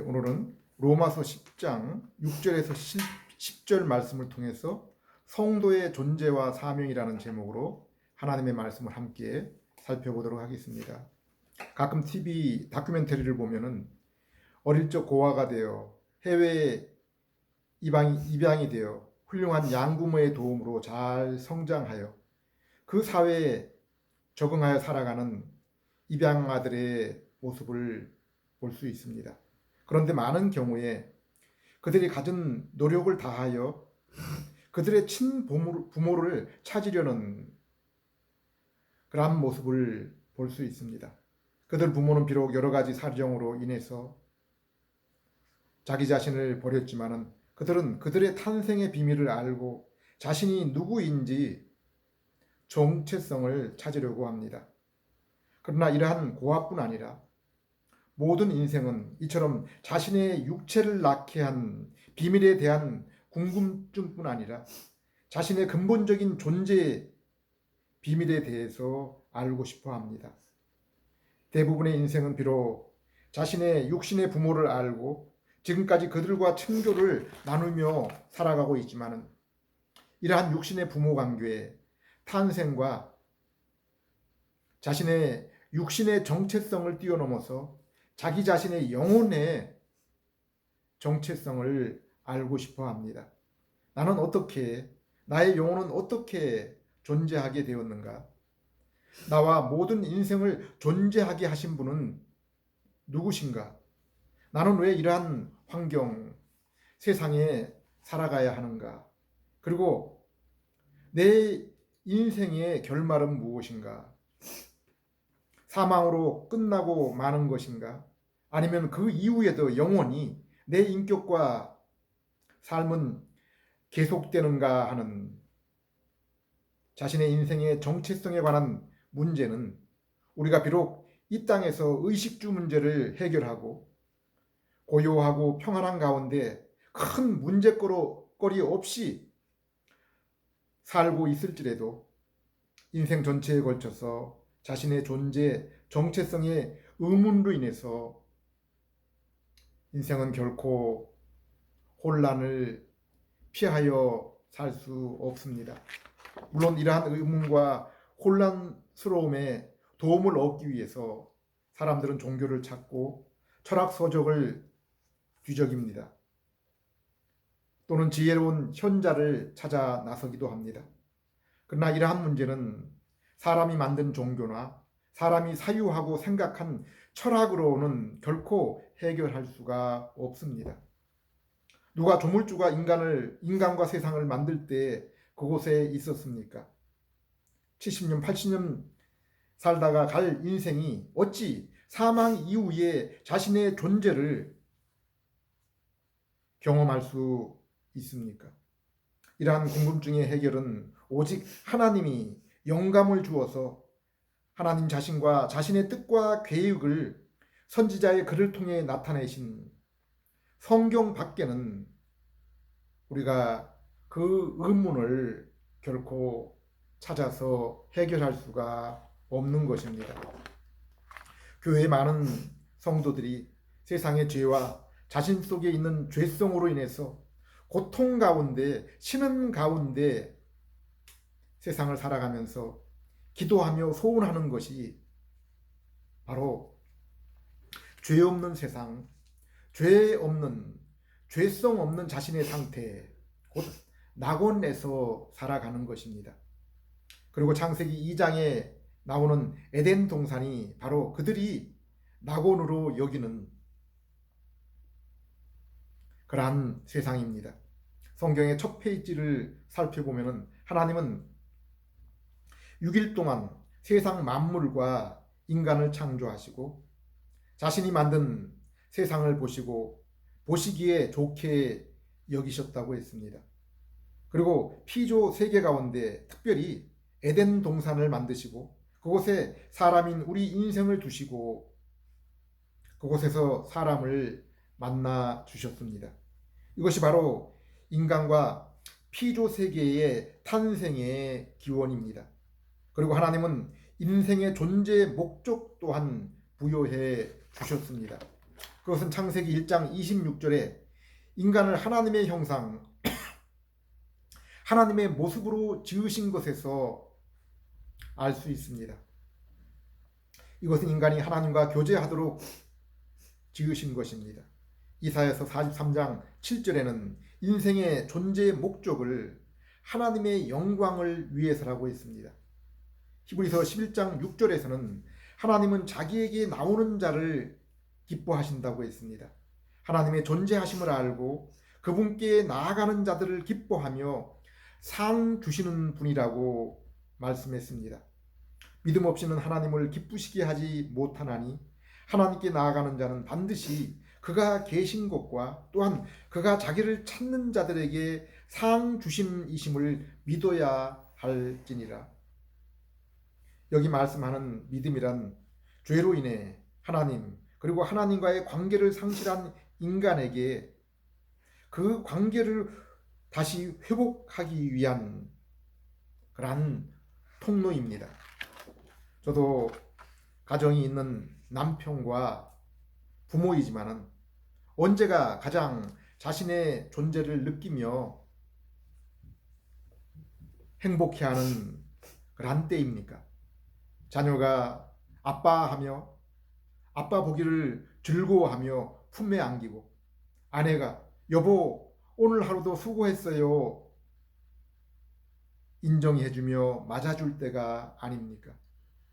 오늘은 로마서 10장 6절에서 10절 말씀을 통해서 성도의 존재와 사명이라는 제목으로 하나님의 말씀을 함께 살펴보도록 하겠습니다. 가끔 TV 다큐멘터리를 보면은 어릴 적 고아가 되어 해외에 입양이 되어 훌륭한 양부모의 도움으로 잘 성장하여 그 사회에 적응하여 살아가는 입양 아들의 모습을 볼 수 있습니다. 그런데 많은 경우에 그들이 가진 노력을 다하여 그들의 친부모를 찾으려는 그러한 모습을 볼 수 있습니다. 그들 부모는 비록 여러 가지 사정으로 인해서 자기 자신을 버렸지만은 그들은 그들의 탄생의 비밀을 알고 자신이 누구인지 정체성을 찾으려고 합니다. 그러나 이러한 고아뿐 아니라 모든 인생은 이처럼 자신의 육체를 낳게 한 비밀에 대한 궁금증뿐 아니라 자신의 근본적인 존재의 비밀에 대해서 알고 싶어 합니다. 대부분의 인생은 비록 자신의 육신의 부모를 알고 지금까지 그들과 친교를 나누며 살아가고 있지만 이러한 육신의 부모 관계의 탄생과 자신의 육신의 정체성을 뛰어넘어서 자기 자신의 영혼의 정체성을 알고 싶어 합니다. 나는 어떻게, 나의 영혼은 어떻게 존재하게 되었는가? 나와 모든 인생을 존재하게 하신 분은 누구신가? 나는 왜 이러한 환경, 세상에 살아가야 하는가? 그리고 내 인생의 결말은 무엇인가? 사망으로 끝나고 마는 것인가? 아니면 그 이후에도 영원히 내 인격과 삶은 계속되는가 하는 자신의 인생의 정체성에 관한 문제는 우리가 비록 이 땅에서 의식주 문제를 해결하고 고요하고 평안한 가운데 큰 문제거리 없이 살고 있을지라도 인생 전체에 걸쳐서 자신의 존재, 정체성의 의문으로 인해서 인생은 결코 혼란을 피하여 살 수 없습니다. 물론 이러한 의문과 혼란스러움에 도움을 얻기 위해서 사람들은 종교를 찾고 철학 서적을 뒤적입니다. 또는 지혜로운 현자를 찾아 나서기도 합니다. 그러나 이러한 문제는 사람이 만든 종교나 사람이 사유하고 생각한 철학으로는 결코 해결할 수가 없습니다. 누가 조물주가 인간과 세상을 만들 때 그곳에 있었습니까? 70년, 80년 살다가 갈 인생이 어찌 사망 이후에 자신의 존재를 경험할 수 있습니까? 이러한 궁금증의 해결은 오직 하나님이 영감을 주어서 하나님 자신과 자신의 뜻과 계획을 선지자의 글을 통해 나타내신 성경 밖에는 우리가 그 의문을 결코 찾아서 해결할 수가 없는 것입니다. 교회의 많은 성도들이 세상의 죄와 자신 속에 있는 죄성으로 인해서 고통 가운데, 신음 가운데 세상을 살아가면서 기도하며 소원하는 것이 바로 죄 없는 세상, 죄성 없는 자신의 상태, 곧 낙원에서 살아가는 것입니다. 그리고 창세기 2장에 나오는 에덴 동산이 바로 그들이 낙원으로 여기는 그러한 세상입니다. 성경의 첫 페이지를 살펴보면 하나님은 6일 동안 세상 만물과 인간을 창조하시고 자신이 만든 세상을 보시기에 좋게 여기셨다고 했습니다. 그리고 피조 세계 가운데 특별히 에덴 동산을 만드시고 그곳에 사람인 우리 인생을 두시고 그곳에서 사람을 만나 주셨습니다. 이것이 바로 인간과 피조 세계의 탄생의 기원입니다. 그리고 하나님은 인생의 존재 목적 또한 부여해 주셨습니다. 그것은 창세기 1장 26절에 인간을 하나님의 형상, 하나님의 모습으로 지으신 것에서 알 수 있습니다. 이것은 인간이 하나님과 교제하도록 지으신 것입니다. 이사야서 43장 7절에는 인생의 존재의 목적을 하나님의 영광을 위해서라고 했습니다. 히브리서 11장 6절에서는 하나님은 자기에게 나오는 자를 기뻐하신다고 했습니다. 하나님의 존재하심을 알고 그분께 나아가는 자들을 기뻐하며 상 주시는 분이라고 말씀했습니다. 믿음 없이는 하나님을 기쁘시게 하지 못하나니 하나님께 나아가는 자는 반드시 그가 계신 것과 또한 그가 자기를 찾는 자들에게 상 주심이심을 믿어야 할지니라. 여기 말씀하는 믿음이란 죄로 인해 하나님 그리고 하나님과의 관계를 상실한 인간에게 그 관계를 다시 회복하기 위한 그러한 통로입니다. 저도 가정이 있는 남편과 부모이지만은 언제가 가장 자신의 존재를 느끼며 행복해하는 그러한 때입니까? 자녀가 아빠하며 아빠 보기를 즐거워하며 품에 안기고 아내가 여보 오늘 하루도 수고했어요 인정해주며 맞아줄 때가 아닙니까?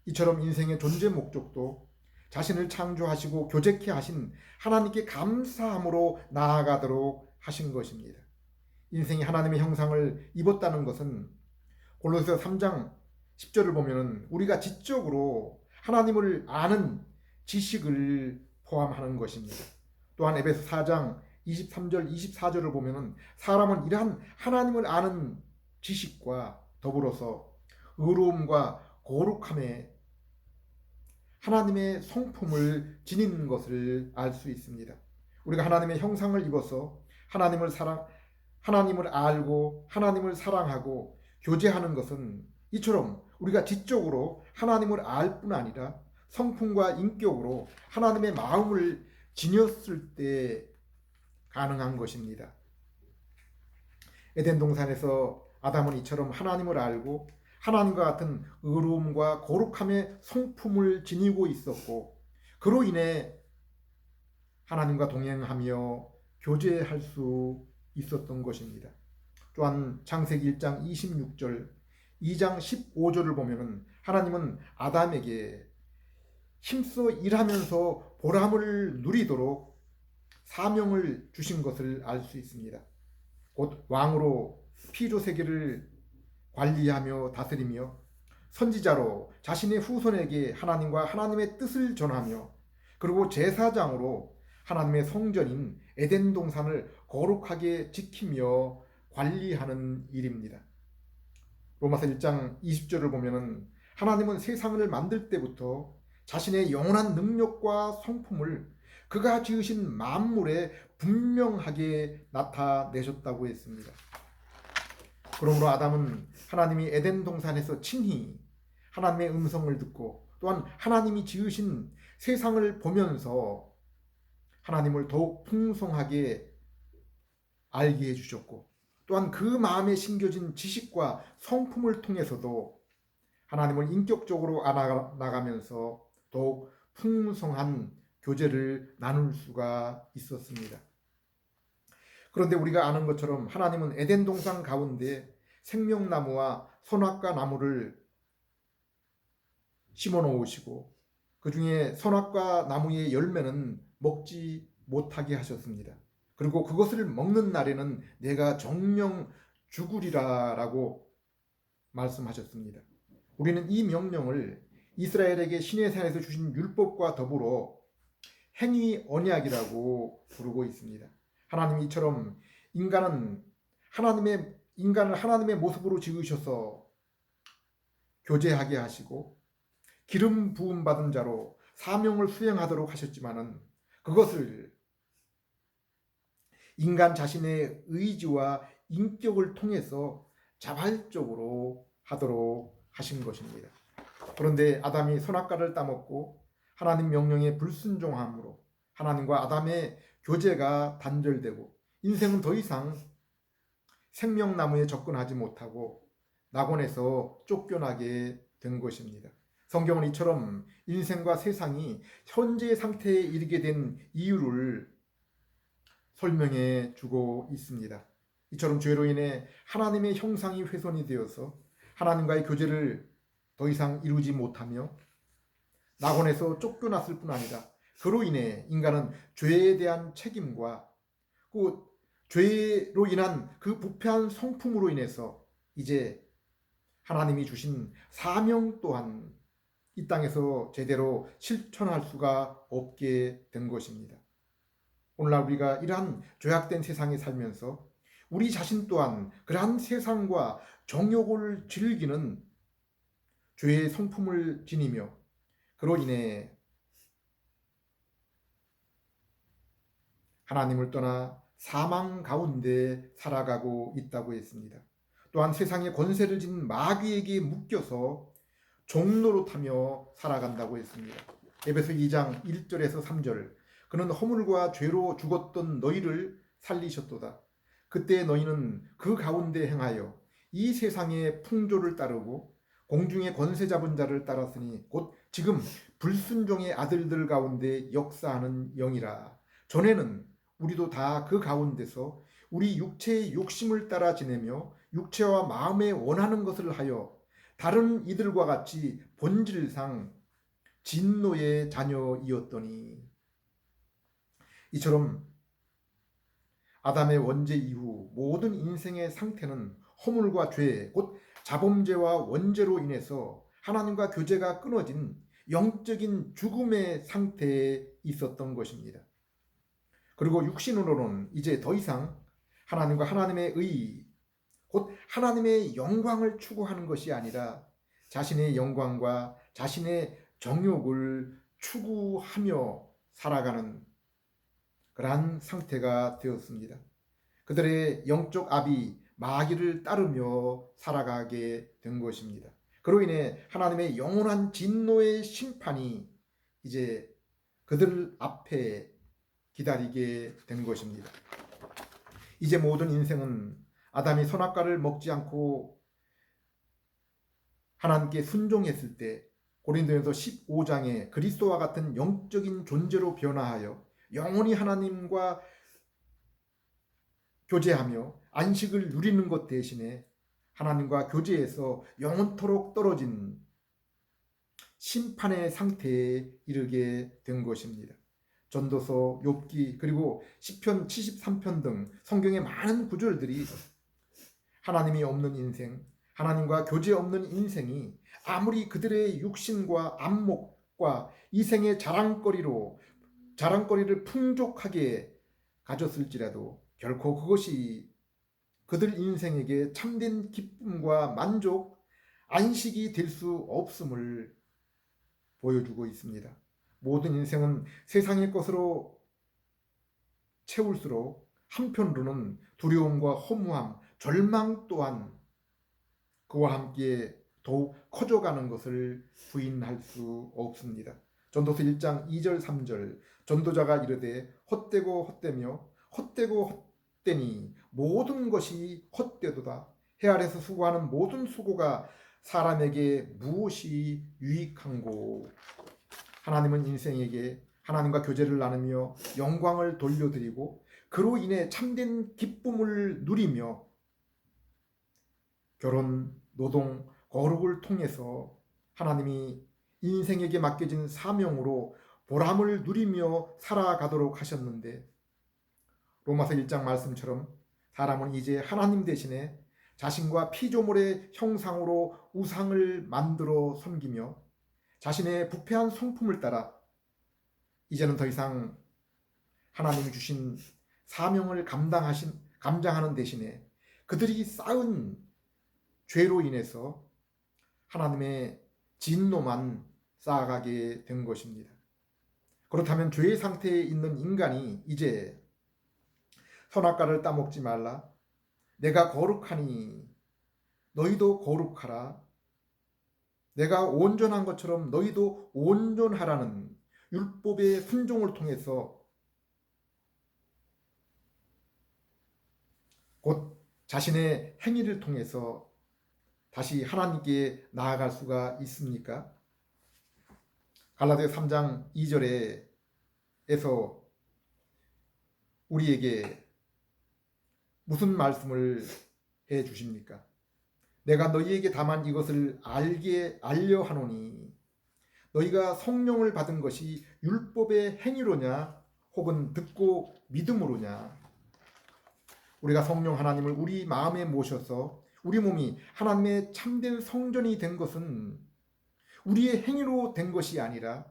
이처럼 인생의 존재 목적도 자신을 창조하시고 교제케 하신 하나님께 감사함으로 나아가도록 하신 것입니다. 인생이 하나님의 형상을 입었다는 것은 골로새서 3장 10절을 보면 우리가 지적으로 하나님을 아는 지식을 포함하는 것입니다. 또한 에베소 4장 23절 24절을 보면 사람은 이러한 하나님을 아는 지식과 더불어서 의로움과 거룩함에 하나님의 성품을 지닌 것을 알 수 있습니다. 우리가 하나님의 형상을 입어서 하나님을 알고 하나님을 사랑하고 교제하는 것은 이처럼 우리가 지적으로 하나님을 알 뿐 아니라 성품과 인격으로 하나님의 마음을 지녔을 때 가능한 것입니다. 에덴 동산에서 아담은 이처럼 하나님을 알고 하나님과 같은 의로움과 거룩함의 성품을 지니고 있었고 그로 인해 하나님과 동행하며 교제할 수 있었던 것입니다. 또한 창세기 1장 26절, 2장 15절을 보면 하나님은 아담에게 힘써 일하면서 보람을 누리도록 사명을 주신 것을 알 수 있습니다. 곧 왕으로 피조 세계를 관리하며 다스리며 선지자로 자신의 후손에게 하나님과 하나님의 뜻을 전하며 그리고 제사장으로 하나님의 성전인 에덴 동산을 거룩하게 지키며 관리하는 일입니다. 로마서 1장 20절을 보면 하나님은 세상을 만들 때부터 자신의 영원한 능력과 성품을 그가 지으신 만물에 분명하게 나타내셨다고 했습니다. 그러므로 아담은 하나님이 에덴 동산에서 친히 하나님의 음성을 듣고 또한 하나님이 지으신 세상을 보면서 하나님을 더욱 풍성하게 알게 해주셨고 또한 그 마음에 심겨진 지식과 성품을 통해서도 하나님을 인격적으로 알아나가면서 더욱 풍성한 교제를 나눌 수가 있었습니다. 그런데 우리가 아는 것처럼 하나님은 에덴 동산 가운데 생명나무와 선악과 나무를 심어 놓으시고 그 중에 선악과 나무의 열매는 먹지 못하게 하셨습니다. 그리고 그것을 먹는 날에는 내가 정령 죽으리라 라고 말씀하셨습니다. 우리는 이 명령을 이스라엘에게 시내산에서 주신 율법과 더불어 행위 언약이라고 부르고 있습니다. 하나님 이처럼 인간을 하나님의 모습으로 지으셔서 교제하게 하시고 기름 부음 받은 자로 사명을 수행하도록 하셨지만은 그것을 인간 자신의 의지와 인격을 통해서 자발적으로 하도록 하신 것입니다. 그런데 아담이 선악과를 따먹고 하나님 명령에 불순종함으로 하나님과 아담의 교제가 단절되고 인생은 더 이상 생명나무에 접근하지 못하고 낙원에서 쫓겨나게 된 것입니다. 성경은 이처럼 인생과 세상이 현재의 상태에 이르게 된 이유를 설명해 주고 있습니다. 이처럼 죄로 인해 하나님의 형상이 훼손이 되어서 하나님과의 교제를 더 이상 이루지 못하며 낙원에서 쫓겨났을 뿐 아니라 그로 인해 인간은 죄에 대한 책임과 그 죄로 인한 그 부패한 성품으로 인해서 이제 하나님이 주신 사명 또한 이 땅에서 제대로 실천할 수가 없게 된 것입니다. 오늘날 우리가 이러한 죄악된 세상에 살면서 우리 자신 또한 그러한 세상과 정욕을 즐기는 죄의 성품을 지니며 그로 인해 하나님을 떠나 사망 가운데 살아가고 있다고 했습니다. 또한 세상의 권세를 지닌 마귀에게 묶여서 종노릇하며 살아간다고 했습니다. 에베소 2장 1절에서 3절 그는 허물과 죄로 죽었던 너희를 살리셨도다. 그때 너희는 그 가운데 행하여 이 세상의 풍조를 따르고 공중의 권세 잡은 자를 따랐으니 곧 지금 불순종의 아들들 가운데 역사하는 영이라. 전에는 우리도 다 그 가운데서 우리 육체의 욕심을 따라 지내며 육체와 마음에 원하는 것을 하여 다른 이들과 같이 본질상 진노의 자녀이었더니 이처럼 아담의 원죄 이후 모든 인생의 상태는 허물과 죄, 곧 자범죄와 원죄로 인해서 하나님과 교제가 끊어진 영적인 죽음의 상태에 있었던 것입니다. 그리고 육신으로는 이제 더 이상 하나님과 하나님의 의, 곧 하나님의 영광을 추구하는 것이 아니라 자신의 영광과 자신의 정욕을 추구하며 살아가는 그러한 상태가 되었습니다. 그들의 영적 압이 마귀를 따르며 살아가게 된 것입니다. 그로 인해 하나님의 영원한 진노의 심판이 이제 그들 앞에 기다리게 된 것입니다. 이제 모든 인생은 아담이 선악과를 먹지 않고 하나님께 순종했을 때 고린도전서 15장에 그리스도와 같은 영적인 존재로 변화하여 영원히 하나님과 교제하며 안식을 누리는 것 대신에 하나님과 교제에서 영원토록 떨어진 심판의 상태에 이르게 된 것입니다. 전도서, 욥기 그리고 시편 73편 등 성경의 많은 구절들이 하나님이 없는 인생, 하나님과 교제 없는 인생이 아무리 그들의 육신과 안목과 이생의 자랑거리를 풍족하게 가졌을지라도 결코 그것이 그들 인생에게 참된 기쁨과 만족, 안식이 될 수 없음을 보여주고 있습니다. 모든 인생은 세상의 것으로 채울수록 한편으로는 두려움과 허무함, 절망 또한 그와 함께 더욱 커져가는 것을 부인할 수 없습니다. 전도서 1장 2절 3절 전도자가 이르되 헛되고 헛되며 헛되고 헛되니 모든 것이 헛되도다. 해 아래서 수고하는 모든 수고가 사람에게 무엇이 유익한고. 하나님은 인생에게 하나님과 교제를 나누며 영광을 돌려드리고 그로 인해 참된 기쁨을 누리며 결혼, 노동, 거룩을 통해서 하나님이 인생에게 맡겨진 사명으로 보람을 누리며 살아가도록 하셨는데 로마서 1장 말씀처럼 사람은 이제 하나님 대신에 자신과 피조물의 형상으로 우상을 만들어 섬기며 자신의 부패한 성품을 따라 이제는 더 이상 하나님이 주신 사명을 감당하는 대신에 그들이 쌓은 죄로 인해서 하나님의 진노만 쌓아가게 된 것입니다. 그렇다면 죄의 상태에 있는 인간이 이제 선악과를 따먹지 말라, 내가 거룩하니 너희도 거룩하라, 내가 온전한 것처럼 너희도 온전하라는 율법의 순종을 통해서 곧 자신의 행위를 통해서 다시 하나님께 나아갈 수가 있습니까? 갈라디아 3장 2절에서 우리에게 무슨 말씀을 해 주십니까? 내가 너희에게 다만 이것을 알려 하노니 너희가 성령을 받은 것이 율법의 행위로냐 혹은 듣고 믿음으로냐. 우리가 성령 하나님을 우리 마음에 모셔서 우리 몸이 하나님의 참된 성전이 된 것은 우리의 행위로 된 것이 아니라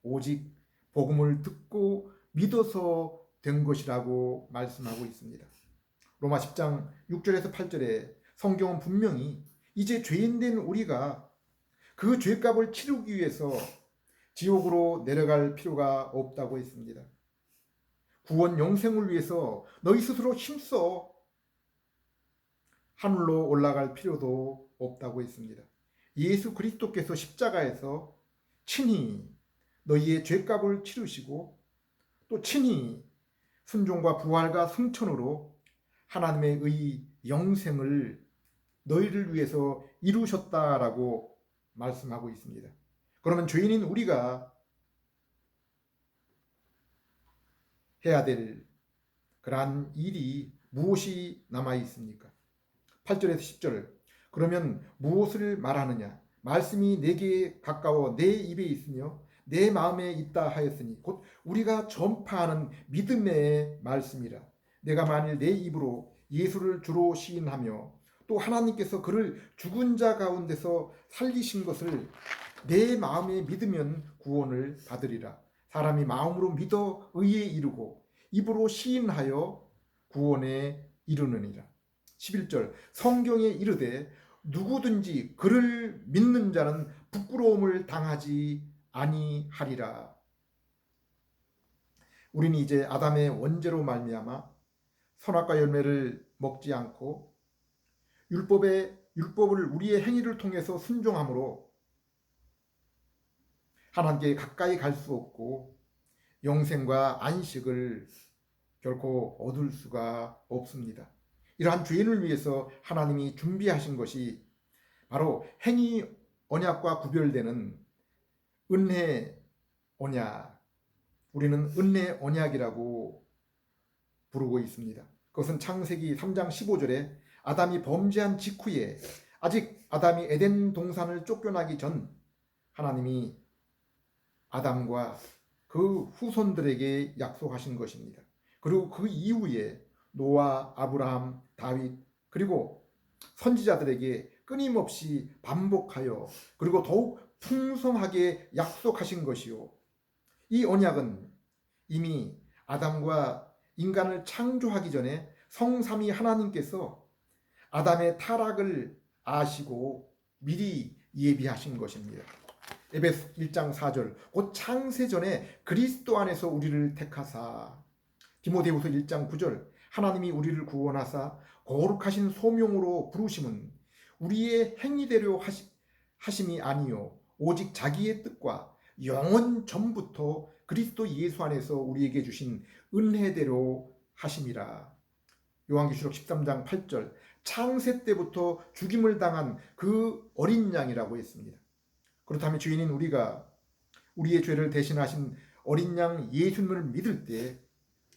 오직 복음을 듣고 믿어서 된 것이라고 말씀하고 있습니다. 로마 10장 6절에서 8절에 성경은 분명히 이제 죄인된 우리가 그 죄값을 치르기 위해서 지옥으로 내려갈 필요가 없다고 했습니다. 구원 영생을 위해서 너희 스스로 힘써 하늘로 올라갈 필요도 없다고 했습니다. 예수 그리스도께서 십자가에서 친히 너희의 죄값을 치르시고 또 친히 순종과 부활과 승천으로 하나님의 의 영생을 너희를 위해서 이루셨다라고 말씀하고 있습니다. 그러면 죄인인 우리가 해야 될 그러한 일이 무엇이 남아 있습니까? 8절에서 10절. 그러면 무엇을 말하느냐? 말씀이 내게 가까워 내 입에 있으며 내 마음에 있다 하였으니 곧 우리가 전파하는 믿음의 말씀이라. 내가 만일 내 입으로 예수를 주로 시인하며 또 하나님께서 그를 죽은 자 가운데서 살리신 것을 내 마음에 믿으면 구원을 받으리라. 사람이 마음으로 믿어 의에 이르고 입으로 시인하여 구원에 이르느니라. 11절. 성경에 이르되 누구든지 그를 믿는 자는 부끄러움을 당하지 아니하리라. 우리는 이제 아담의 원죄로 말미암아 선악과 열매를 먹지 않고 율법을 우리의 행위를 통해서 순종함으로 하나님께 가까이 갈 수 없고 영생과 안식을 결코 얻을 수가 없습니다. 이러한 죄인을 위해서 하나님이 준비하신 것이 바로 행위 언약과 구별되는 은혜 언약. 우리는 은혜 언약이라고 부르고 있습니다. 그것은 창세기 3장 15절에 아담이 범죄한 직후에 아직 아담이 에덴 동산을 쫓겨나기 전 하나님이 아담과 그 후손들에게 약속하신 것입니다. 그리고 그 이후에 노아, 아브라함, 다윗 그리고 선지자들에게 끊임없이 반복하여 그리고 더욱 풍성하게 약속하신 것이요. 이 언약은 이미 아담과 인간을 창조하기 전에 성삼위 하나님께서 아담의 타락을 아시고 미리 예비하신 것입니다. 에베소 1장 4절 곧 창세전에 그리스도 안에서 우리를 택하사. 디모데후서 1장 9절 하나님이 우리를 구원하사 거룩하신 소명으로 부르심은 우리의 행위대로 하심이 아니요 오직 자기의 뜻과 영원 전부터 그리스도 예수 안에서 우리에게 주신 은혜대로 하심이라. 요한계시록 13장 8절 창세 때부터 죽임을 당한 그 어린 양이라고 했습니다. 그렇다면 죄인인 우리가 우리의 죄를 대신하신 어린 양 예수님을 믿을 때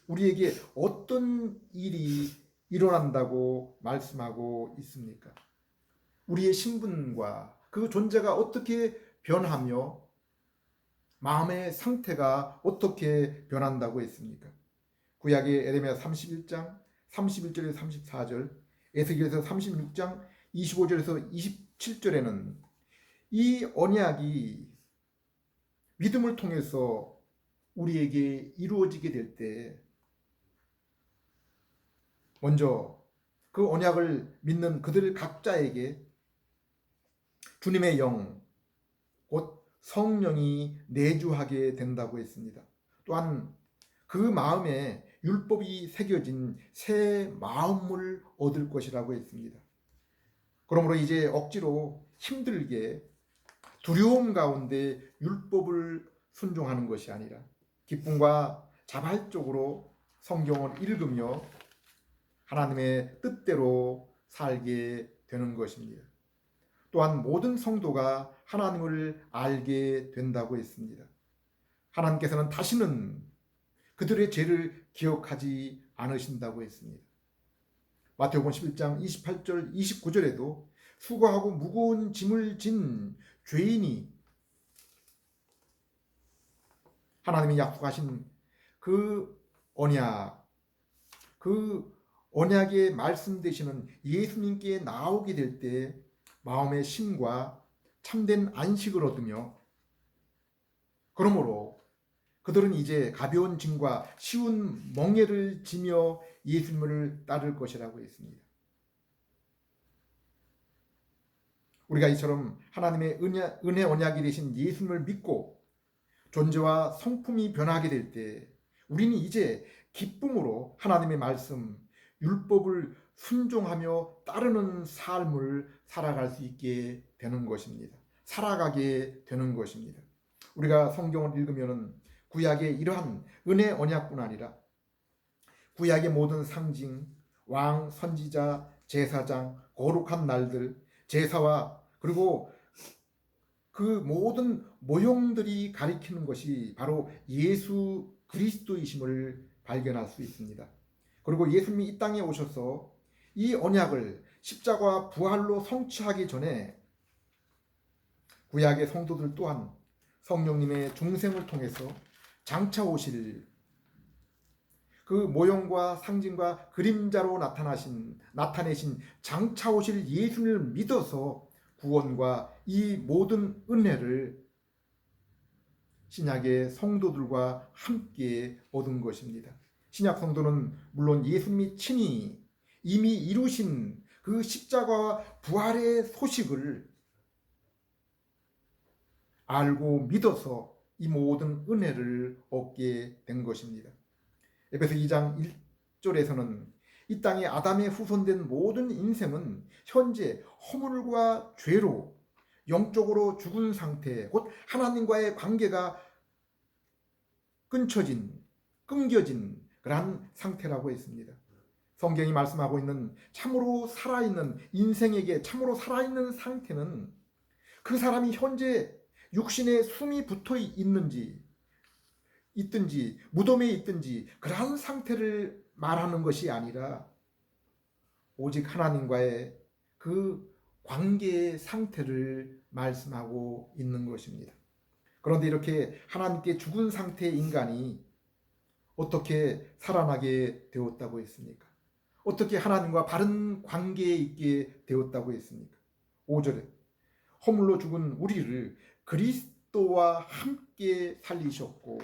우리에게 어떤 일이 일어난다고 말씀하고 있습니까? 우리의 신분과 그 존재가 어떻게 변하며 마음의 상태가 어떻게 변한다고 했습니까? 구약의 에레미야 31장 31절에서 34절, 에스겔서 36장 25절에서 27절에는 이 언약이 믿음을 통해서 우리에게 이루어지게 될 때 먼저 그 언약을 믿는 그들 각자에게 주님의 영, 곧 성령이 내주하게 된다고 했습니다. 또한 그 마음에 율법이 새겨진 새 마음을 얻을 것이라고 했습니다. 그러므로 이제 억지로 힘들게 두려움 가운데 율법을 순종하는 것이 아니라 기쁨과 자발적으로 성경을 읽으며 하나님의 뜻대로 살게 되는 것입니다. 또한 모든 성도가 하나님을 알게 된다고 했습니다. 하나님께서는 다시는 그들의 죄를 기억하지 않으신다고 했습니다. 마태복음 11장 28절 29절에도 수고하고 무거운 짐을 진 죄인이 하나님이 약속하신 그 언약, 그 언약의 말씀 되시는 예수님께 나오게 될 때 마음의 쉼과 참된 안식을 얻으며, 그러므로 그들은 이제 가벼운 짐과 쉬운 멍에를 지며 예수님을 따를 것이라고 했습니다. 우리가 이처럼 하나님의 은혜 언약이 되신 예수님을 믿고 존재와 성품이 변하게 될 때 우리는 이제 기쁨으로 하나님의 말씀, 율법을 순종하며 따르는 삶을 살아갈 수 있게 되는 것입니다. 살아가게 되는 것입니다. 우리가 성경을 읽으면 구약의 이러한 은혜 언약뿐 아니라 구약의 모든 상징, 왕, 선지자, 제사장, 거룩한 날들, 제사와 그리고 그 모든 모형들이 가리키는 것이 바로 예수 그리스도이심을 발견할 수 있습니다. 그리고 예수님이 이 땅에 오셔서 이 언약을 십자가와 부활로 성취하기 전에 구약의 성도들 또한 성령님의 중생을 통해서 장차 오실 그 모형과 상징과 그림자로 나타내신 장차 오실 예수님을 믿어서 구원과 이 모든 은혜를 신약의 성도들과 함께 얻은 것입니다. 신약 성도는 물론 예수님이 친히 이미 이루신 그 십자가와 부활의 소식을 알고 믿어서 이 모든 은혜를 얻게 된 것입니다. 에베소 2장 1절에서는 이 땅에 아담의 후손된 모든 인생은 현재 허물과 죄로 영적으로 죽은 상태, 곧 하나님과의 관계가 끊겨진 그러한 상태라고 했습니다. 성경이 말씀하고 있는 참으로 살아있는 인생에게 참으로 살아있는 상태는 그 사람이 현재 육신에 숨이 붙어 있든지 무덤에 있든지 그러한 상태를 말하는 것이 아니라 오직 하나님과의 그 관계의 상태를 말씀하고 있는 것입니다. 그런데 이렇게 하나님께 죽은 상태의 인간이 어떻게 살아나게 되었다고 했습니까? 어떻게 하나님과 바른 관계에 있게 되었다고 했습니까? 5절에 허물로 죽은 우리를 그리스도와 함께 살리셨고,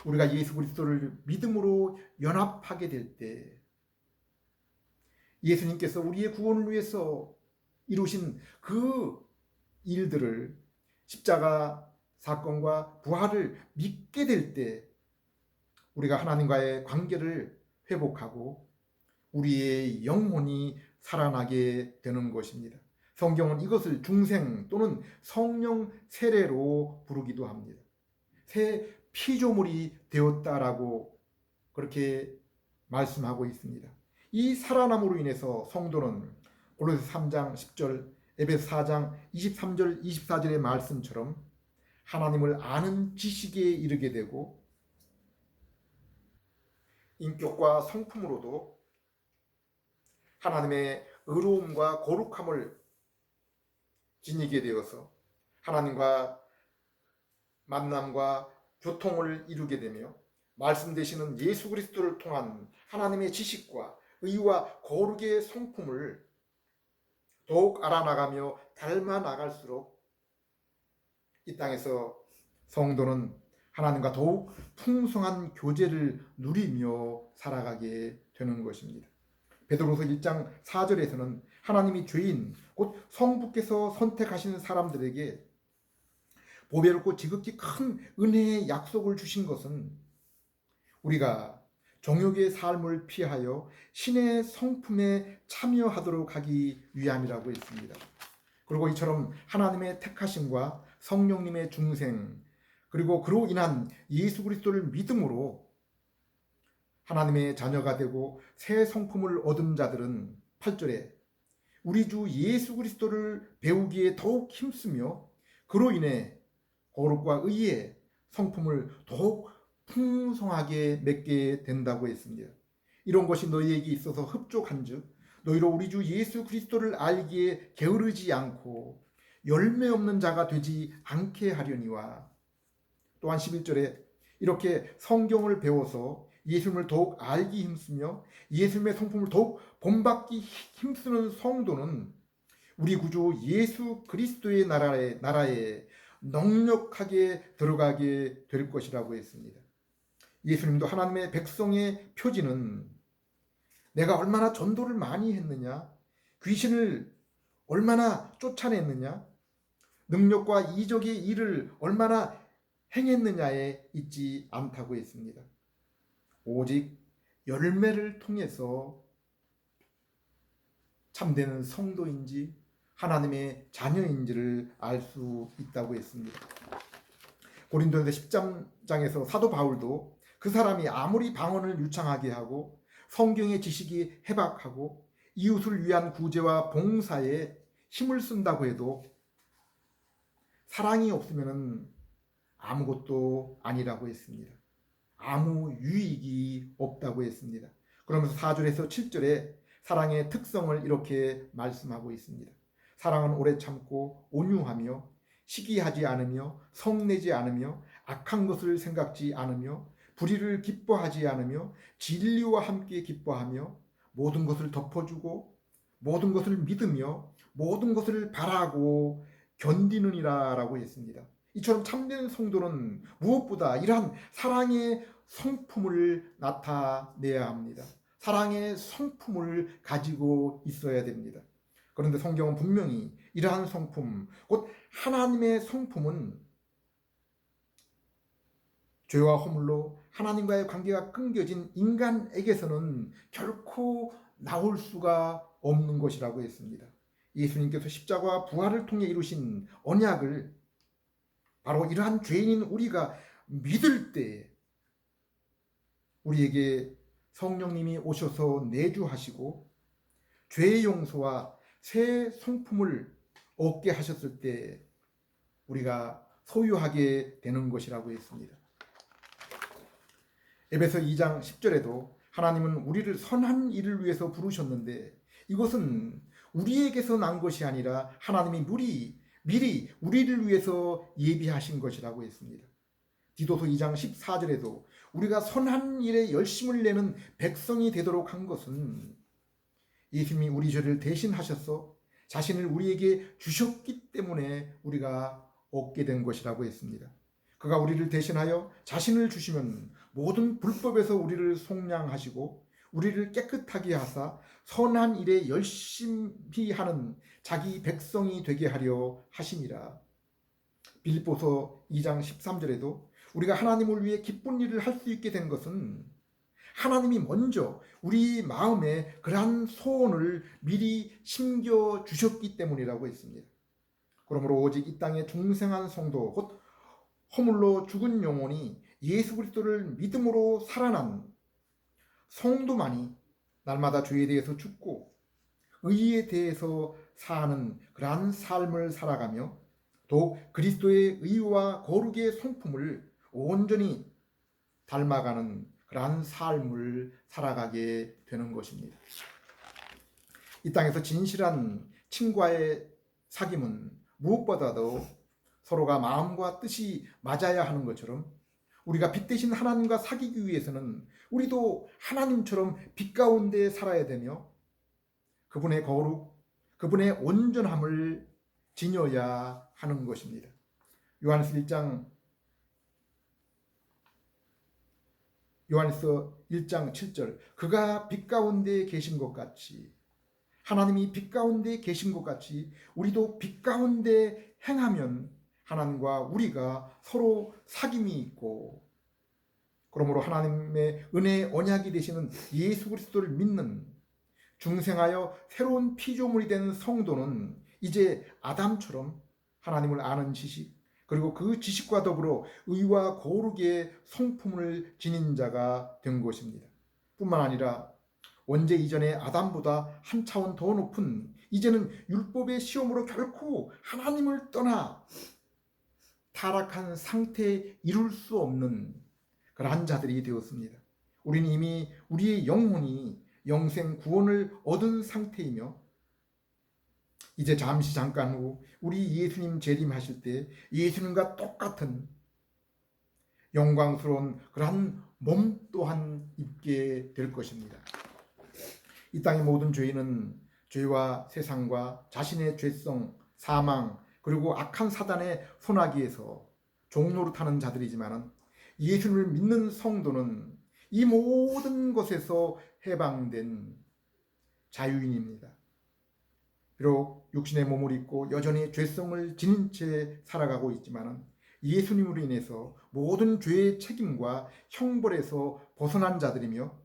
우리가 예수 그리스도를 믿음으로 연합하게 될 때 예수님께서 우리의 구원을 위해서 이루신 그 일들을, 십자가 사건과 부활을 믿게 될 때 우리가 하나님과의 관계를 회복하고 우리의 영혼이 살아나게 되는 것입니다. 성경은 이것을 중생 또는 성령 세례로 부르기도 합니다. 새 피조물이 되었다라고 그렇게 말씀하고 있습니다. 이 살아남으로 인해서 성도는 고린도서 3장 10절, 에베소 4장 23절 24절의 말씀처럼 하나님을 아는 지식에 이르게 되고 인격과 성품으로도 하나님의 의로움과 거룩함을 지니게 되어서 하나님과 만남과 교통을 이루게 되며 말씀 되시는 예수 그리스도를 통한 하나님의 지식과 의와 거룩의 성품을 더욱 알아나가며 닮아 나갈수록 이 땅에서 성도는 하나님과 더욱 풍성한 교제를 누리며 살아가게 되는 것입니다. 베드로서 1장 4절에서는 하나님이 죄인 곧 성부께서 선택하시는 사람들에게 보배롭고 지극히 큰 은혜의 약속을 주신 것은 우리가 정욕의 삶을 피하여 신의 성품에 참여하도록 하기 위함이라고 했습니다. 그리고 이처럼 하나님의 택하심과 성령님의 중생, 그리고 그로 인한 예수 그리스도를 믿음으로 하나님의 자녀가 되고 새 성품을 얻은 자들은 8절에 우리 주 예수 그리스도를 배우기에 더욱 힘쓰며 그로 인해 거룩과 의의 성품을 더욱 풍성하게 맺게 된다고 했습니다. 이런 것이 너희에게 있어서 흡족한즉 너희로 우리 주 예수 그리스도를 알기에 게으르지 않고 열매 없는 자가 되지 않게 하려니와. 또한 11절에 이렇게 성경을 배워서 예수님을 더욱 알기 힘쓰며 예수님의 성품을 더욱 본받기 힘쓰는 성도는 우리 구주 예수 그리스도의 나라에 넉넉하게 들어가게 될 것이라고 했습니다. 예수님도 하나님의 백성의 표지는 내가 얼마나 전도를 많이 했느냐, 귀신을 얼마나 쫓아냈느냐, 능력과 이적의 일을 얼마나 행했느냐에 있지 않다고 했습니다. 오직 열매를 통해서 참되는 성도인지 하나님의 자녀인지를 알 수 있다고 했습니다. 고린도전서 10장에서 사도 바울도 그 사람이 아무리 방언을 유창하게 하고 성경의 지식이 해박하고 이웃을 위한 구제와 봉사에 힘을 쓴다고 해도 사랑이 없으면 아무것도 아니라고 했습니다. 아무 유익이 없다고 했습니다. 그러면서 4절에서 7절에 사랑의 특성을 이렇게 말씀하고 있습니다. 사랑은 오래 참고 온유하며 시기하지 않으며 성내지 않으며 악한 것을 생각지 않으며 불의를 기뻐하지 않으며 진리와 함께 기뻐하며 모든 것을 덮어주고 모든 것을 믿으며 모든 것을 바라고 견디느니라 라고 했습니다. 이처럼 참된 성도는 무엇보다 이러한 사랑의 성품을 나타내야 합니다. 사랑의 성품을 가지고 있어야 됩니다. 그런데 성경은 분명히 이러한 성품, 곧 하나님의 성품은 죄와 허물로 하나님과의 관계가 끊겨진 인간에게서는 결코 나올 수가 없는 것이라고 했습니다. 예수님께서 십자가와 부활을 통해 이루신 언약을 바로 이러한 죄인인 우리가 믿을 때 우리에게 성령님이 오셔서 내주하시고 죄의 용서와 새 성품을 얻게 하셨을 때 우리가 소유하게 되는 것이라고 했습니다. 에베소 2장 10절에도 하나님은 우리를 선한 일을 위해서 부르셨는데 이것은 우리에게서 난 것이 아니라 하나님이 미리 우리를 위해서 예비하신 것이라고 했습니다. 디도서 2장 14절에도 우리가 선한 일에 열심을 내는 백성이 되도록 한 것은 예수님이 우리 죄를 대신하셔서 자신을 우리에게 주셨기 때문에 우리가 얻게 된 것이라고 했습니다. 그가 우리를 대신하여 자신을 주시면 모든 불법에서 우리를 속량하시고 우리를 깨끗하게 하사 선한 일에 열심히 하는 자기 백성이 되게 하려 하심이라. 빌립보서 2장 13절에도 우리가 하나님을 위해 기쁜 일을 할 수 있게 된 것은 하나님이 먼저 우리 마음에 그러한 소원을 미리 심겨 주셨기 때문이라고 했습니다. 그러므로 오직 이 땅에 중생한 성도 곧 허물로 죽은 영혼이 예수 그리스도를 믿음으로 살아난 성도만이 날마다 죄에 대해서 죽고 의에 대해서 사는 그러한 삶을 살아가며 더욱 그리스도의 의와 거룩의 성품을 온전히 닮아가는 그러한 삶을 살아가게 되는 것입니다. 이 땅에서 진실한 친구와의 사귐은 무엇보다도 서로가 마음과 뜻이 맞아야 하는 것처럼 우리가 빛 대신 하나님과 사귀기 위해서는 우리도 하나님처럼 빛 가운데 살아야 되며 그분의 거룩, 그분의 온전함을 지녀야 하는 것입니다. 요한일서 1장 7절 그가 빛 가운데 계신 것 같이 하나님이 빛 가운데 계신 것 같이 우리도 빛 가운데 행하면 하나님과 우리가 서로 사귐이 있고 그러므로 하나님의 은혜의 언약이 되시는 예수 그리스도를 믿는 중생하여 새로운 피조물이 된 성도는 이제 아담처럼 하나님을 아는 지식 그리고 그 지식과 더불어 의와 거룩의 성품을 지닌 자가 된 것입니다. 뿐만 아니라 원죄 이전의 아담보다 한 차원 더 높은 이제는 율법의 시험으로 결코 하나님을 떠나 타락한 상태에 이룰 수 없는 그러한 자들이 되었습니다. 우리는 이미 우리의 영혼이 영생 구원을 얻은 상태이며 이제 잠깐 후 우리 예수님 재림하실 때 예수님과 똑같은 영광스러운 그러한 몸 또한 입게 될 것입니다. 이 땅의 모든 죄인은 죄와 세상과 자신의 죄성, 사망, 그리고 악한 사단의 손아귀에서 종노릇하는 자들이지만 예수를 믿는 성도는 이 모든 것에서 해방된 자유인입니다. 비록 육신의 몸을 입고 여전히 죄성을 지닌 채 살아가고 있지만 예수님으로 인해서 모든 죄의 책임과 형벌에서 벗어난 자들이며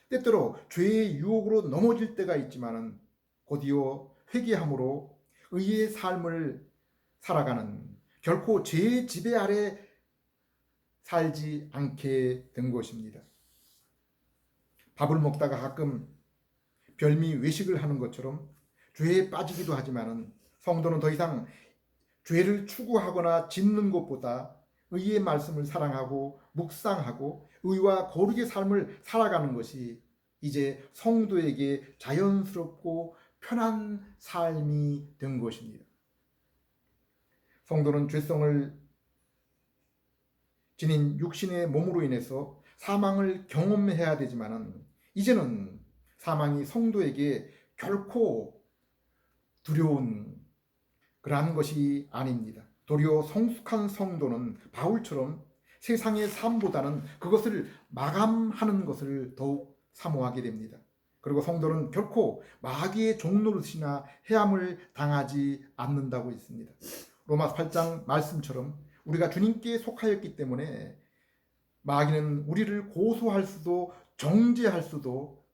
때때로 죄의 유혹으로 넘어질 때가 있지만 곧이어 회개함으로 의의 삶을 살아가는 결코 죄의 지배 아래 살지 않게 된 것입니다. 밥을 먹다가 가끔 별미 외식을 하는 것처럼 죄에 빠지기도 하지만 성도는 더 이상 죄를 추구하거나 짓는 것보다 의의 말씀을 사랑하고 묵상하고 의와 거룩의 삶을 살아가는 것이 이제 성도에게 자연스럽고 편한 삶이 된 것입니다. 성도는 죄성을 지닌 육신의 몸으로 인해서 사망을 경험해야 되지만 이제는 사망이 성도에게 결코 두려운 그러한 것이 아닙니다. 도리어 성숙한 성도는 바울처럼 세상의 삶보다는 그것을 마감하는 것을 더욱 사모하게 됩니다. 그리고 성도는 결코 마귀의 종노릇이나 해함을 당하지 않는다고 있습니다. 로마서 8장 말씀처럼 우리가 주님께 속하였기 때문에 마귀는 우리를 고소할 수도 정죄할 수도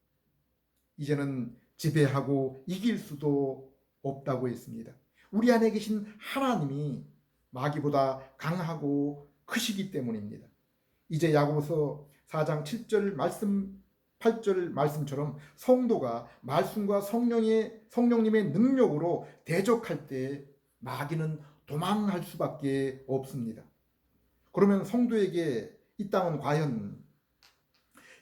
이제는 지배하고 이길 수도 없다고 했습니다. 우리 안에 계신 하나님이 마귀보다 강하고 크시기 때문입니다. 이제 야고보서 4장 7절 말씀 8절 말씀처럼 성도가 말씀과 성령님의 능력으로 대적할 때 마귀는 도망할 수밖에 없습니다. 그러면 성도에게 이 땅은 과연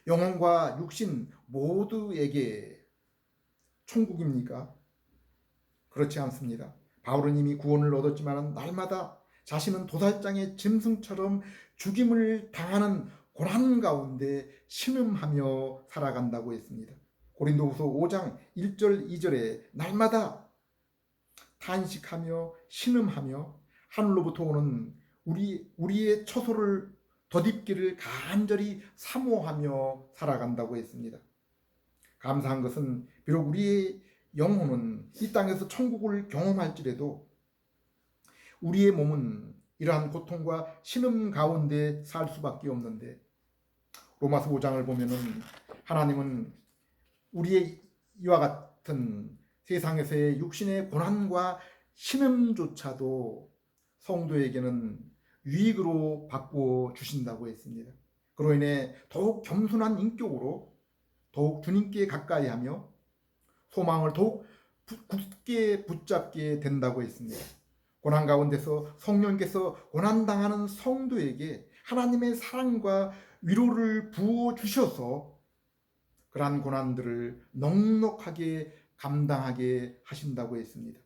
영혼과 육신 모두에게 천국입니까? 그렇지 않습니다. 바울은 이미 구원을 얻었지만 날마다 자신은 도살장의 짐승처럼 죽임을 당하는 고난 가운데 신음하며 살아간다고 했습니다. 고린도후서 5장 1절 2절에 날마다 탄식하며 신음하며 하늘로부터 오는 우리의 처소를 덧입기를 간절히 사모하며 살아간다고 했습니다. 감사한 것은 비록 우리의 영혼은 이 땅에서 천국을 경험할지라도 우리의 몸은 이러한 고통과 신음 가운데 살 수밖에 없는데 로마서 5장을 보면은 하나님은 우리의 이와 같은 세상에서의 육신의 고난과 신음조차도 성도에게는 유익으로 바꾸어 주신다고 했습니다. 그로 인해 더욱 겸손한 인격으로 더욱 주님께 가까이 하며 소망을 더욱 굳게 붙잡게 된다고 했습니다. 고난 가운데서 성령께서 고난당하는 성도에게 하나님의 사랑과 위로를 부어 주셔서 그러한 고난들을 넉넉하게 감당하게 하신다고 했습니다.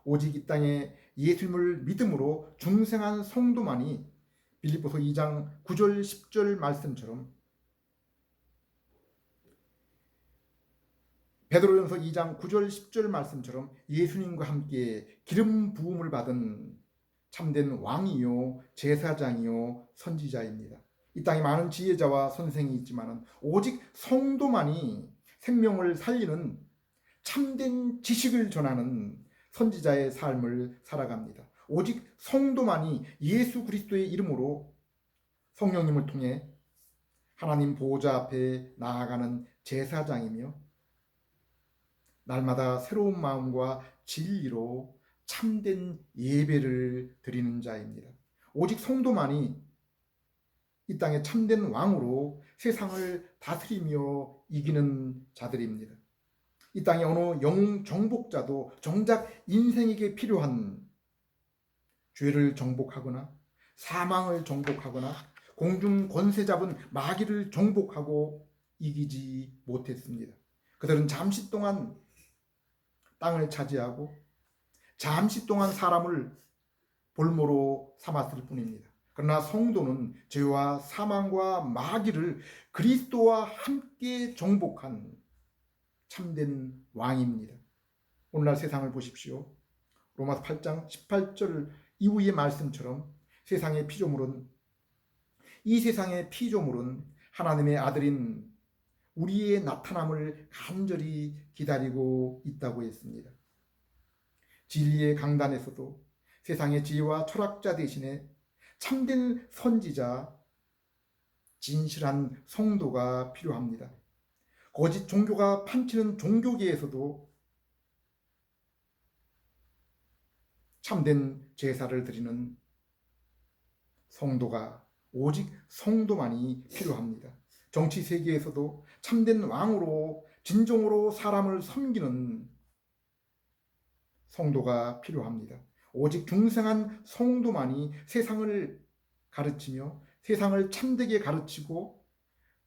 오직 이 땅에 예수님을 믿음으로 중생한 성도만이 빌립보서 2장 9절 10절 말씀처럼 베드로전서 2장 9절 10절 말씀처럼 예수님과 함께 기름 부음을 받은 참된 왕이요 제사장이요 선지자입니다. 이 땅에 많은 지혜자와 선생이 있지만 오직 성도만이 생명을 살리는 참된 지식을 전하는 선지자의 삶을 살아갑니다. 오직 성도만이 예수 그리스도의 이름으로 성령님을 통해 하나님 보호자 앞에 나아가는 제사장이며 날마다 새로운 마음과 진리로 참된 예배를 드리는 자입니다. 오직 성도만이 이 땅의 참된 왕으로 세상을 다스리며 이기는 자들입니다. 이 땅의 어느 영웅 정복자도 정작 인생에게 필요한 죄를 정복하거나 사망을 정복하거나 공중 권세 잡은 마귀를 정복하고 이기지 못했습니다. 그들은 잠시 동안 땅을 차지하고 잠시 동안 사람을 볼모로 삼았을 뿐입니다. 그러나 성도는 죄와 사망과 마귀를 그리스도와 함께 정복한 참된 왕입니다. 오늘날 세상을 보십시오. 로마서 8장 18절 이후의 말씀처럼 이 세상의 피조물은 하나님의 아들인 우리의 나타남을 간절히 기다리고 있다고 했습니다. 진리의 강단에서도 세상의 지혜와 철학자 대신에 참된 선지자, 진실한 성도가 필요합니다. 거짓 종교가 판치는 종교계에서도 참된 제사를 드리는 성도가 오직 성도만이 필요합니다. 정치 세계에서도 참된 왕으로 진정으로 사람을 섬기는 성도가 필요합니다. 오직 중생한 성도만이 세상을 가르치며 세상을 참되게 가르치고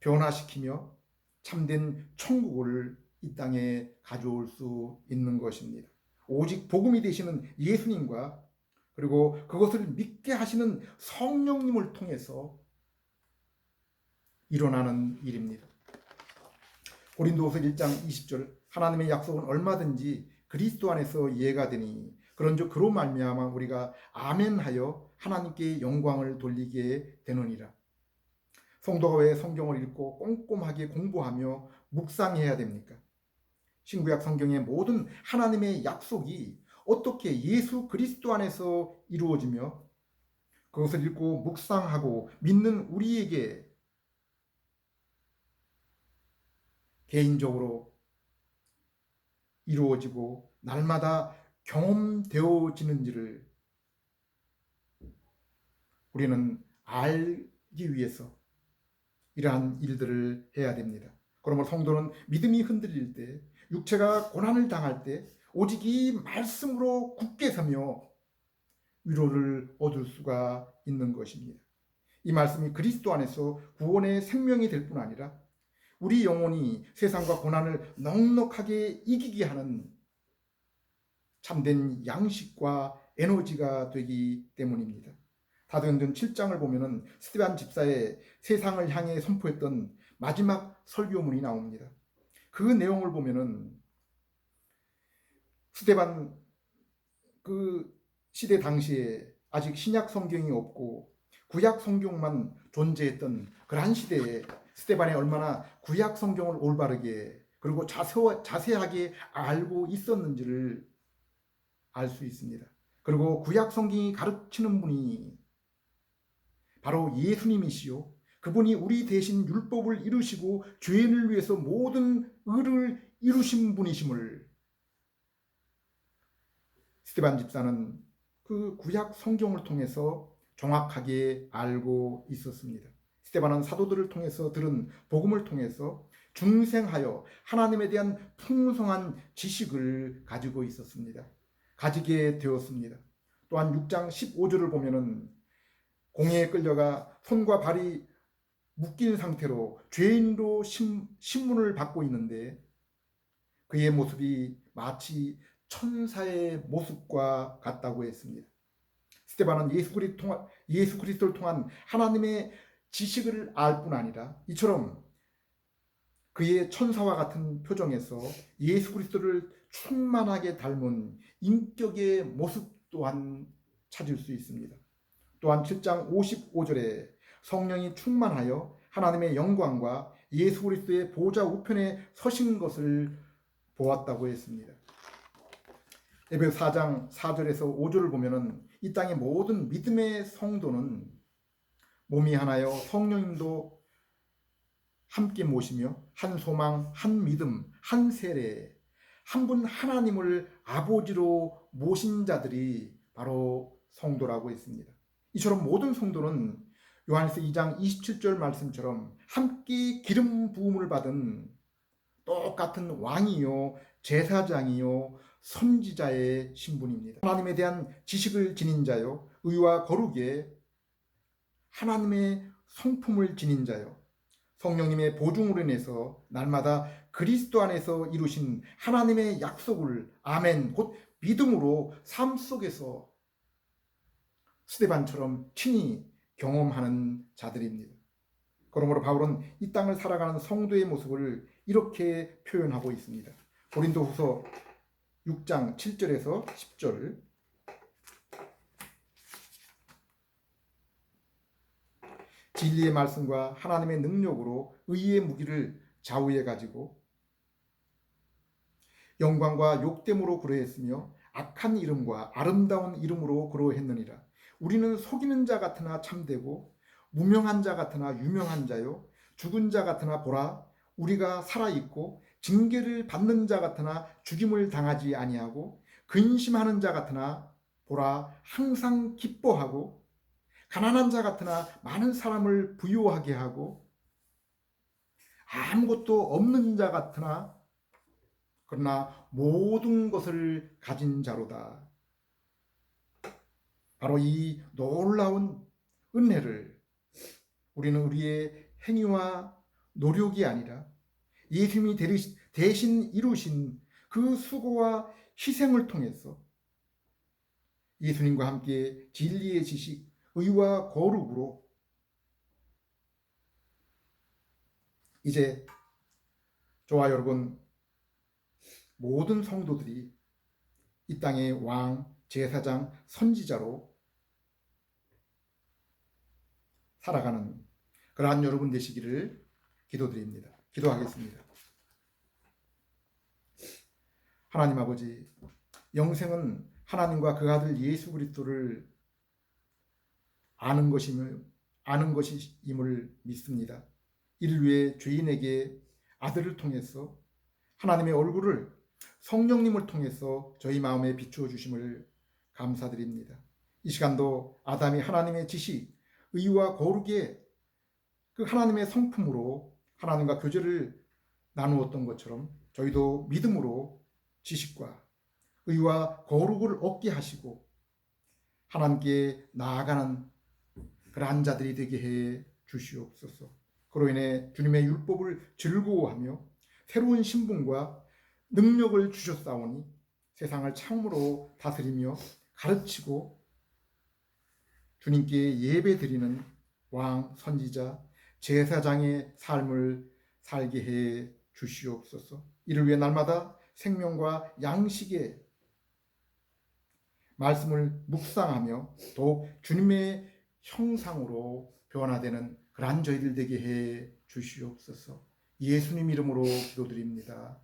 변화시키며 참된 천국을 이 땅에 가져올 수 있는 것입니다. 오직 복음이 되시는 예수님과 그리고 그것을 믿게 하시는 성령님을 통해서 일어나는 일입니다. 고린도후서 1장 20절 하나님의 약속은 얼마든지 그리스도 안에서 이해가 되니 그런즉 그로 말미암아 우리가 아멘하여 하나님께 영광을 돌리게 되느니라. 성도가 왜 성경을 읽고 꼼꼼하게 공부하며 묵상해야 됩니까? 신구약 성경의 모든 하나님의 약속이 어떻게 예수 그리스도 안에서 이루어지며 그것을 읽고 묵상하고 믿는 우리에게 개인적으로 이루어지고 날마다 경험되어지는지를 우리는 알기 위해서 이러한 일들을 해야 됩니다. 그러므로 성도는 믿음이 흔들릴 때, 육체가 고난을 당할 때 오직 이 말씀으로 굳게 서며 위로를 얻을 수가 있는 것입니다. 이 말씀이 그리스도 안에서 구원의 생명이 될 뿐 아니라 우리 영혼이 세상과 고난을 넉넉하게 이기게 하는 참된 양식과 에너지가 되기 때문입니다. 사도행전 7장을 보면은 스데반 집사의 세상을 향해 선포했던 마지막 설교문이 나옵니다. 그 내용을 보면은 스데반 그 시대 당시에 아직 신약 성경이 없고 구약 성경만 존재했던 그러한 시대에 스데반이 얼마나 구약 성경을 올바르게 그리고 자세하게 알고 있었는지를 알 수 있습니다. 그리고 구약 성경이 가르치는 분이 바로 예수님이시요 그분이 우리 대신 율법을 이루시고 죄인을 위해서 모든 의를 이루신 분이심을 스데반 집사는 그 구약 성경을 통해서 정확하게 알고 있었습니다. 스데반은 사도들을 통해서 들은 복음을 통해서 중생하여 하나님에 대한 풍성한 지식을 가지고 있었습니다. 가지게 되었습니다. 또한 6장 15절을 보면은 공회에 끌려가 손과 발이 묶인 상태로 죄인으로 신문을 받고 있는데 그의 모습이 마치 천사의 모습과 같다고 했습니다. 스데반은 예수 그리스도를 통한 하나님의 지식을 알 뿐 아니라 이처럼 그의 천사와 같은 표정에서 예수 그리스도를 충만하게 닮은 인격의 모습 또한 찾을 수 있습니다. 또한 7장 55절에 성령이 충만하여 하나님의 영광과 예수 그리스도의 보좌 우편에 서신 것을 보았다고 했습니다. 에베소 4장 4절에서 5절을 보면은 이 땅의 모든 믿음의 성도는 몸이 하나여 성령님도 함께 모시며 한 소망, 한 믿음, 한 세례, 한 분 하나님을 아버지로 모신 자들이 바로 성도라고 했습니다. 이처럼 모든 성도는 요한일서 2장 27절 말씀처럼 함께 기름 부음을 받은 똑같은 왕이요 제사장이요 선지자의 신분입니다. 하나님에 대한 지식을 지닌 자요 의와 거룩에 하나님의 성품을 지닌 자요 성령님의 보증으로 인해서 날마다 그리스도 안에서 이루신 하나님의 약속을 아멘 곧 믿음으로 삶 속에서 스데반처럼 친히 경험하는 자들입니다. 그러므로 바울은 이 땅을 살아가는 성도의 모습을 이렇게 표현하고 있습니다. 고린도후서 6장 7절에서 10절 진리의 말씀과 하나님의 능력으로 의의 무기를 좌우해 가지고 영광과 욕됨으로 그러했으며 악한 이름과 아름다운 이름으로 그러했느니라. 우리는 속이는 자 같으나 참되고 무명한 자 같으나 유명한 자요 죽은 자 같으나 보라 우리가 살아있고 징계를 받는 자 같으나 죽임을 당하지 아니하고 근심하는 자 같으나 보라 항상 기뻐하고 가난한 자 같으나 많은 사람을 부유하게 하고 아무것도 없는 자 같으나 그러나 모든 것을 가진 자로다. 바로 이 놀라운 은혜를 우리는 우리의 행위와 노력이 아니라 예수님이 대신 이루신 그 수고와 희생을 통해서 예수님과 함께 진리의 지식, 의와 거룩으로 이제 저와 여러분 모든 성도들이 이 땅의 왕, 제사장, 선지자로 살아가는 그러한 여러분 되시기를 기도드립니다. 기도하겠습니다. 하나님 아버지, 영생은 하나님과 그 아들 예수 그리스도를 아는 것임을 믿습니다. 인류의 죄인에게 아들을 통해서 하나님의 얼굴을 성령님을 통해서 저희 마음에 비추어 주심을 감사드립니다. 이 시간도 아담이 하나님의 지식, 의와 거룩의 그 하나님의 성품으로 하나님과 교제를 나누었던 것처럼 저희도 믿음으로 지식과 의와 거룩을 얻게 하시고 하나님께 나아가는 그러한 자들이 되게 해 주시옵소서. 그로 인해 주님의 율법을 즐거워하며 새로운 신분과 능력을 주셨사오니 세상을 참으로 다스리며 가르치고 주님께 예배드리는 왕, 선지자, 제사장의 삶을 살게 해 주시옵소서. 이를 위해 날마다 생명과 양식의 말씀을 묵상하며 더욱 주님의 형상으로 변화되는 그러한 저희들 되게 해 주시옵소서. 예수님 이름으로 기도드립니다.